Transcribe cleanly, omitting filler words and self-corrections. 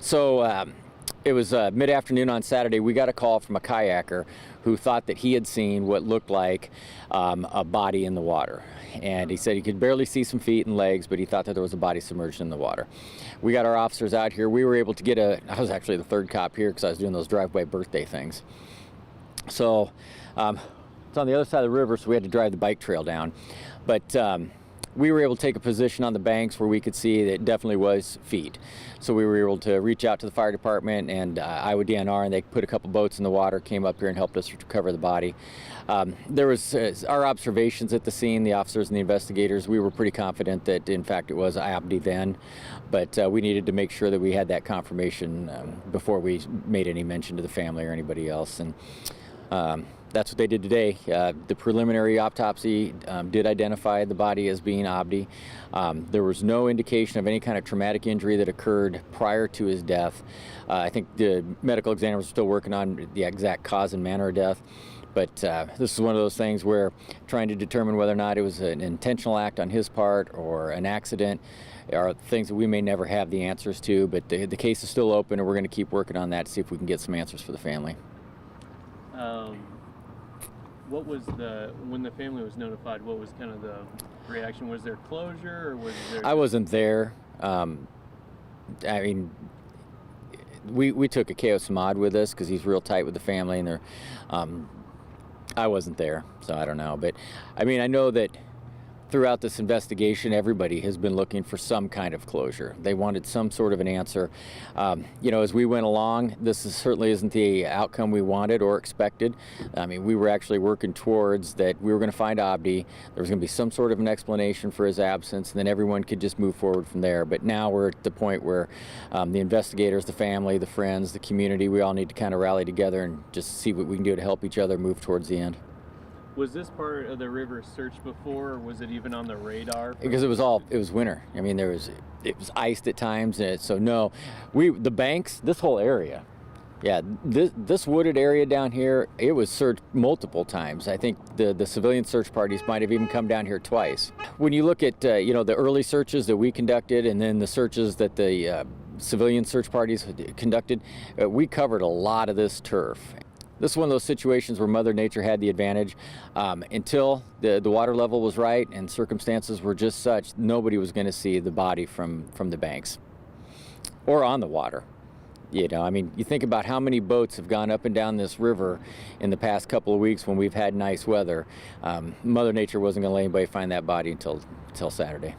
So it was mid-afternoon on Saturday. We got a call from a kayaker who thought that he had seen what looked like a body in the water. And he said he could barely see some feet and legs, but he thought that there was a body submerged in the water. We got our officers out here. We were able to get I was actually the third cop here because I was doing those drive-by birthday things. So it's on the other side of the river, so we had to drive the bike trail down. But we were able to take a position on the banks where we could see that it definitely was feet. So we were able to reach out to the fire department and Iowa DNR, and they put a couple boats in the water, came up here and helped us recover the body. There was our observations at the scene, the officers and the investigators. We were pretty confident that in fact it was Abdi then, but we needed to make sure that we had that confirmation before we made any mention to the family or anybody else. And that's what they did today. The preliminary autopsy did identify the body as being Abdi. There was no indication of any kind of traumatic injury that occurred prior to his death. I think the medical examiners are still working on the exact cause and manner of death. But this is one of those things where trying to determine whether or not it was an intentional act on his part or an accident are things that we may never have the answers to. But the case is still open, and we're going to keep working on that to see if we can get some answers for the family. What was when the family was notified, what was kind of the reaction? Was there closure, or was there... I wasn't there. I mean, we took a Chaos Mod with us because he's real tight with the family, and I wasn't there, so I don't know. But I mean, I know that throughout this investigation, everybody has been looking for some kind of closure. They wanted some sort of an answer. You know, as we went along, certainly isn't the outcome we wanted or expected. I mean, we were actually working towards that we were going to find Abdi. There was going to be some sort of an explanation for his absence, and then everyone could just move forward from there. But now we're at the point where the investigators, the family, the friends, the community, we all need to kind of rally together and just see what we can do to help each other move towards the end. Was this part of the river searched before, or was it even on the radar? Because it was winter. I mean, it was iced at times, and so no, the banks, this whole area, yeah, this wooded area down here, it was searched multiple times. I think the civilian search parties might have even come down here twice. When you look at you know, the early searches that we conducted, and then the searches that the civilian search parties conducted, we covered a lot of this turf. This is one of those situations where Mother Nature had the advantage. Until the water level was right and circumstances were just such, nobody was going to see the body from the banks or on the water. You know, I mean, you think about how many boats have gone up and down this river in the past couple of weeks when we've had nice weather. Mother Nature wasn't going to let anybody find that body until Saturday.